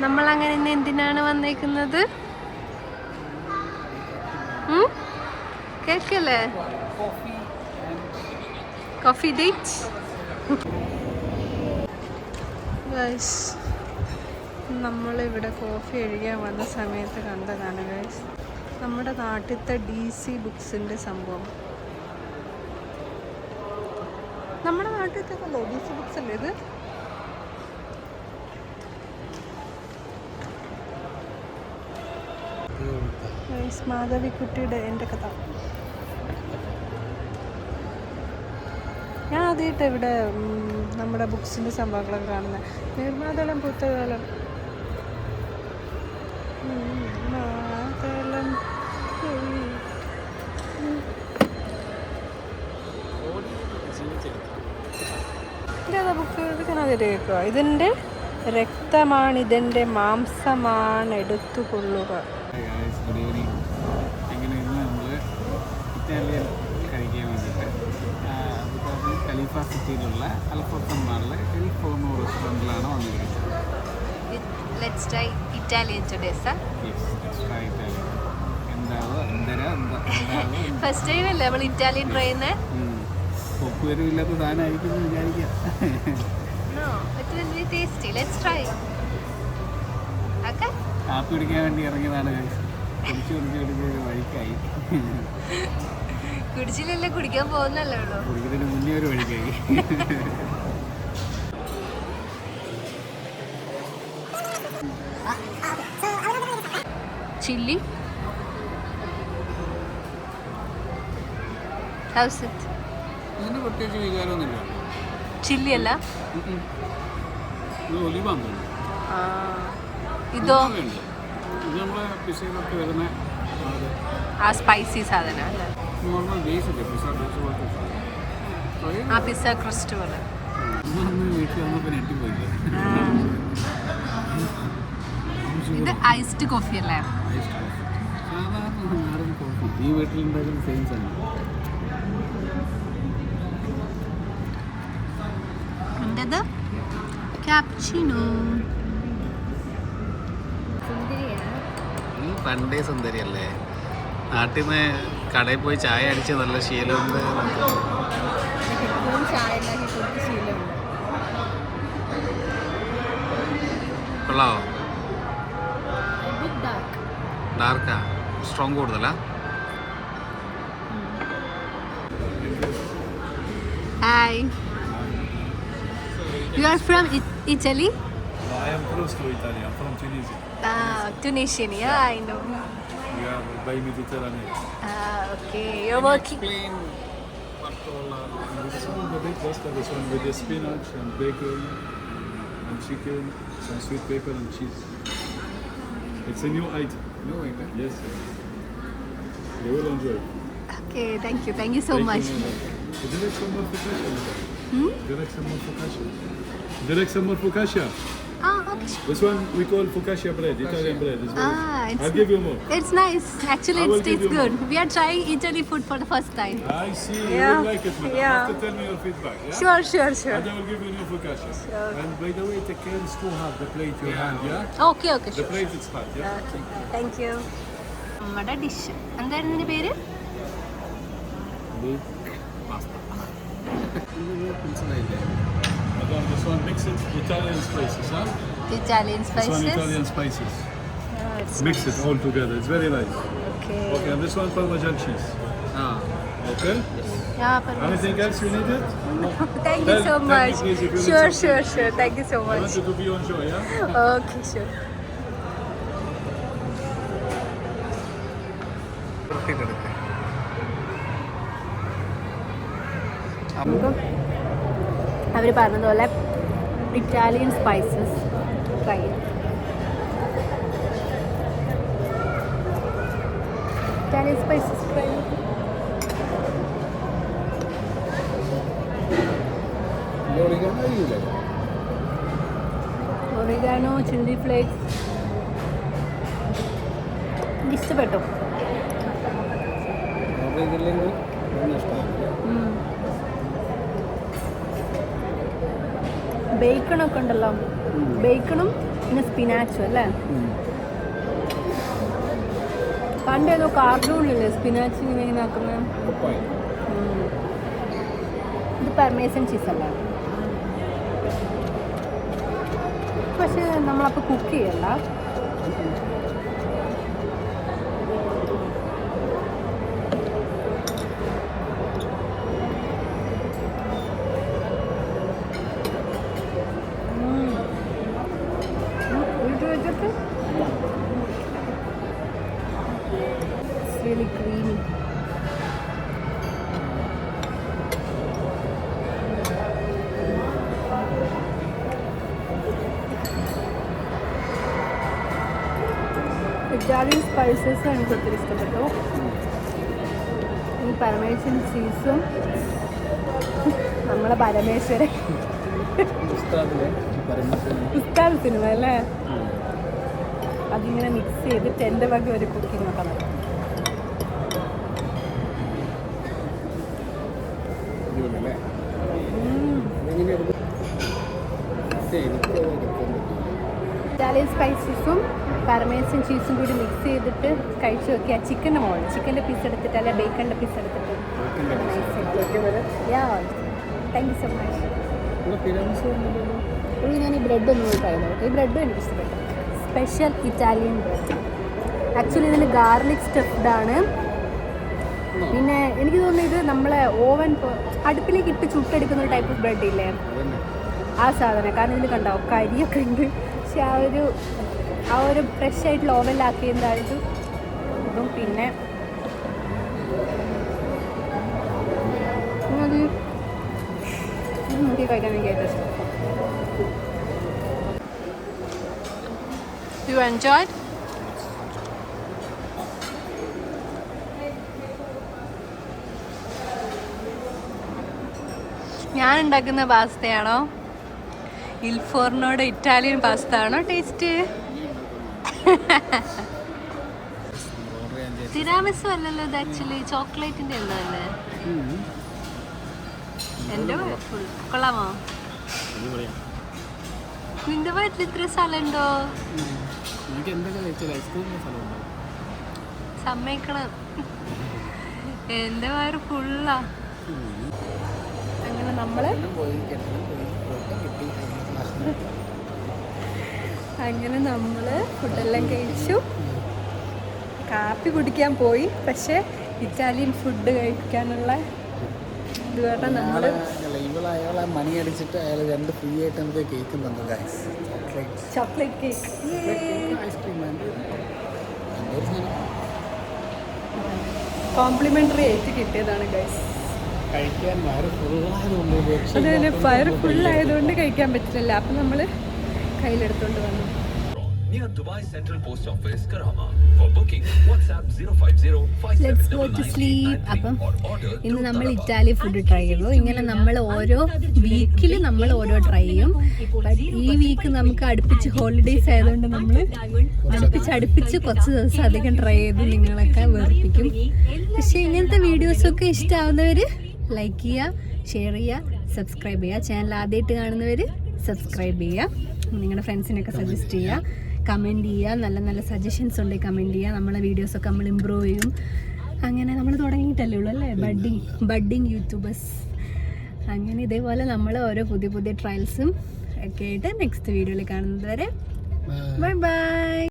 നമ്മളങ്ങനെ ഇന്ന് എന്തിനാണ് വന്നേക്കുന്നത്? കേൾക്കല്ലേ? Coffee date. ഗൈസ്, നമ്മളിവിടെ കോഫി കഴിക്കാൻ വന്ന സമയത്ത് കണ്ടതാണ് ഗൈസ് നമ്മുടെ നാട്ടിലത്തെ DC ബുക്സിൻ്റെ സംഭവം. നമ്മുടെ നാട്ടിലത്തെ കണ്ടോ DC ബുക്സ് അല്ലേ ഇത്? മാധവിക്കുട്ടിയുടെ എൻ്റെ കഥ. ഞാൻ ആദ്യമായിട്ട് ഇവിടെ നമ്മുടെ ബുക്സിൻ്റെ സംഭവങ്ങളൊക്കെ കാണുന്നത്. നിർമാതളം പുസ്തകാലം മാതളം ഇതേതാ ബുക്ക്? ഇത് ഞാൻ ആദ്യമായിട്ട് കേൾക്കുക. ഇതിൻ്റെ രക്തമാണ്, ഇതിൻ്റെ മാംസമാണ് എടുത്തുകൊള്ളുക. Good evening. അങ്ങനെ ഇന്ന് നമ്മൾ ഇറ്റാലിയൻ കഴിക്കാൻ വേണ്ടിയിട്ട് അബുദാബി ഖലീഫ സിറ്റിയിലുള്ള അൽഫോർട്ടൻ മാളിലെ എൽ ഫോർമോ റെസ്റ്റോറൻറ്റിലാണ് വന്നിരിക്കുന്നത്. Let's try Italian today sir. Yes, let's try Italian. First time അല്ലേ നമ്മൾ ഇറ്റാലിയൻ ട്രൈ ചെയ്യുന്നത്? ഉപ്പുവരവില്ലാത്ത സാധനമായിരിക്കും എന്ന് വിചാരിക്കാം. കാപ്പി കുടിക്കാൻ വേണ്ടി ഇറങ്ങിയതാണ്. കുടിച്ച് വഴിക്കായി. കുടിച്ചില്ലല്ലോ, കുടിക്കാൻ പോകുന്നല്ലേ ഉള്ളൂ. കുടിക്കുന്നതിന് മുന്നേ ഒരു വഴിക്കായി. ചില്ലി ഇതിന് പ്രത്യേകിച്ച് വികാരമൊന്നുമില്ല. ചില്ലി അല്ല, ഒലിവാണ്. ഇതോ ഇത് നമ്മുടെ പിസയിലൊക്കെ വരുന്ന ആ സ്പൈസി സാധനം അല്ലേ? നോർമൽ ബേസ് അല്ലേ, പിസ ബേസ് പോലത്തെ സാധനം. ആ പിസ്സ ക്രസ്റ്റ് പോലെ. വീട്ടിൽ വന്നപ്പോൾ ഞെട്ടിപ്പോയില്ലേ. ഇത് ഐസ്ഡ് കോഫി അല്ലേ? സാധാരണ നാടൻ കോഫി ഈ വീട്ടിലുണ്ടാക്കുന്ന സെയിം സാധനം. എൻ്റെത് ക്യാപ്ചിനോ. പണ്ടേ സുന്ദരിയല്ലേ. നാട്ടിൽ നിന്ന് കടയിൽ പോയി ചായ അടിച്ച് നല്ല ശീലമുണ്ട്. കൊള്ളാവോ? ഡാർക്കാ? സ്ട്രോങ് കൂടുതലാ? Hi, you are from Italy? No, I am close to Italy. I'm from Tunisia. Tunisian, yeah, I know. We are by Mediterranean. Okay, you're working. Explain what all are. This one, the big pasta, this one with the spinach and bacon and chicken, some sweet pepper and cheese. It's a new item. No item? Yes, sir. You will enjoy. Okay, thank you so much. Would you like some more focaccia? Would you like some more focaccia? Would you like some more focaccia? Okay. This one we call focaccia bread, Italian bread. It's very it's I'll give you more. It's nice. Actually, I it will give tastes you good. more. We are trying Italy food for the first time. I see. Yeah. You will like it, madam. Yeah. You have to tell me your feedback. Yeah? Sure. And I will give you new focaccia. Sure. And by the way, take care to have the plate your hand, yeah? Okay, The sure. plate is hot, yeah? Okay, thank you. നമ്മുടെ dish എന്തായിരുന്നു ഇതിന്റെ പേര്? Madam, this one mixed Italian spices, huh? Italian This one spices. Italian spices. It's Mix it all together. It's very nice. okay. Okay, and this one Parmesan cheese. Okay? Yeah, Anything else you needed? thank you so Tell me much. please if you need Sure. something. Thank you so I want much. you to be on show, yeah? Okay, sure. അവർ പറഞ്ഞതുപോലെ Italian spices try ചെയ്യാം. Italian spices try ചെയ്യാം. Oregano, chilli flakes ഇഷ്ടപ്പെട്ടു. ബേക്കണൊക്കെ ഉണ്ടല്ലോ, ബേക്കണും പിന്നെ സ്പിനാച്ചും അല്ലേ? പണ്ട് ഏതോ കാർട്ടൂണിലല്ലേ spinach ഇങ്ങനെ ആക്കുന്നത്? ഇത് പർമേസൻ ചീസല്ല, പക്ഷെ നമ്മളപ്പോൾ കുക്ക് ചെയ്യണ്ട. Really creamy. ഇറ്റാലിയൻ സ്പൈസസ് എനിക്ക് ഒത്തിരി ഇഷ്ടപ്പെട്ടു. ഈ പരമേശ്വരൻ ചീസും നമ്മളെ പരമേശ്വരൻ ഉസ്താദ് സിനിമ അല്ലേ, അതിങ്ങനെ മിക്സ് ചെയ്തിട്ട് എൻ്റെ വക ഒരു കുക്കിംഗ് നോക്കണം. ഇറ്റാലിയൻ സ്പൈസസും പരമേസൻ ചീസും കൂടി മിക്സ് ചെയ്തിട്ട് കഴിച്ച് നോക്കി. ആ ചിക്കൻ്റെ മോൾ ചിക്കൻ്റെ പീസ് എടുത്തിട്ട് അല്ല ബേക്കണിൻ്റെ പീസ് എടുത്തിട്ട്. Thank you so much. ഞാൻ ഈ ബ്രെഡ് ഒന്ന് പോയി പറയുന്നത്. ഈ ബ്രെഡും എനിക്ക് ഇഷ്ടപ്പെട്ടു. Special Italian bread. ആക്ച്വലി ഇതിൽ ഗാർലിക് സ്റ്റഫ്ഡ് ആണ്. പിന്നെ എനിക്ക് തോന്നുന്നു ഇത് നമ്മളെ ഓവൻ അടുപ്പിലേക്ക് ഇട്ട് ചുട്ടെടുക്കുന്ന ഒരു ടൈപ്പ് ഓഫ് ബ്രെഡ് ഇല്ലേ, ആ സാധനം. കാരണം ഇതിൽ കണ്ടോ കരിയൊക്കെ ഉണ്ട്, പക്ഷെ ആ ഒരു ഫ്രഷ് ആയിട്ടുള്ള ഓവനിലാക്കിയതായിട്ട് ഇതും. പിന്നെ നോക്കി കഴിക്കാൻ എനിക്ക് ഏറ്റവും ഇഷ്ടം. You enjoyed? ഞാൻ ഉണ്ടാക്കുന്ന പാസ്തയാണോ ഇൽഫോർണോയുടെ ഇറ്റാലിയൻ പാസ്ത ആണോ ടേസ്റ്റ്? തിരാമിസു അല്ലല്ലോ ഇത്, ആക്ച്വലി ചോക്ലേറ്റിൻ്റെ എന്തല്ലേ? എൻ്റെ ഫുൾ കൊള്ളാമോ? നിന്റെ വീട്ടിൽ ഇത്ര സ്ഥലമുണ്ടോ? സമ്മതിക്കണം, എൻ്റെ വയറ് ഫുള്ളാ. അങ്ങനെ നമ്മള് ഫുഡെല്ലാം കഴിച്ചു, കാപ്പി കുടിക്കാൻ പോയി. പക്ഷെ ഇറ്റാലിയൻ ഫുഡ് കഴിക്കാനുള്ള ഇത് കാരണം നമ്മള് മണി അടിച്ചിട്ട് അയാൾ 2 ഫ്രീ ആയിട്ട് നമുക്ക് കേക്ക് തന്നു. ചോക്ലേറ്റ് കേക്ക് കോംപ്ലിമെന്ററി ആയിട്ട് കിട്ടിയതാണ് ഗൈസ്. കഴിക്കാൻ വയറ് ഫുള്ളായതുകൊണ്ട്, അതുപോലെ വയറ് ഫുള്ളായതുകൊണ്ട് കഴിക്കാൻ പറ്റില്ല. അപ്പം നമ്മൾ കയ്യിലെടുത്തോണ്ട് വന്നു. Near Dubai Central Post Office, Karama. For booking, WhatsApp 050 Let's go to sleep. അപ്പം ഇന്ന് നമ്മൾ ഇറ്റാലി ഫുഡ് ട്രൈ ചെയ്തു. ഇങ്ങനെ നമ്മൾ ഓരോ വീക്കിൽ നമ്മൾ ഓരോ ട്രൈ ചെയ്യും. ഈ വീക്ക് നമുക്ക് അടുപ്പിച്ച് ഹോളിഡേയ്സ് ആയതുകൊണ്ട് നമ്മൾ അടുപ്പിച്ച് കുറച്ച് ദിവസം അധികം ട്രൈ ചെയ്ത് നിങ്ങളൊക്കെ വെറുപ്പിക്കും. പക്ഷേ ഇങ്ങനത്തെ വീഡിയോസൊക്കെ ഇഷ്ടമാവുന്നവർ ലൈക്ക് ചെയ്യുക, ഷെയർ ചെയ്യുക, സബ്സ്ക്രൈബ് ചെയ്യുക. ചാനൽ ആദ്യമായിട്ട് കാണുന്നവർ സബ്സ്ക്രൈബ് ചെയ്യുക. നിങ്ങളുടെ ഫ്രണ്ട്സിനൊക്കെ സജസ്റ്റ് ചെയ്യുക, കമൻറ്റ് ചെയ്യുക. നല്ല നല്ല സജഷൻസ് ഉണ്ടെങ്കിൽ കമൻറ്റ് ചെയ്യുക. നമ്മളെ വീഡിയോസൊക്കെ നമ്മൾ ഇമ്പ്രൂവ് ചെയ്യും. അങ്ങനെ നമ്മൾ തുടങ്ങിയിട്ടല്ലേ ഉള്ളൂ അല്ലേ, ബഡ്ഡിങ് യൂട്യൂബേഴ്സ്. അങ്ങനെ ഇതേപോലെ നമ്മൾ ഓരോ പുതിയ ട്രയൽസും ഒക്കെ ആയിട്ട് നെക്സ്റ്റ് വീഡിയോയിൽ കാണുന്നത് വരെ ബൈ ബൈ.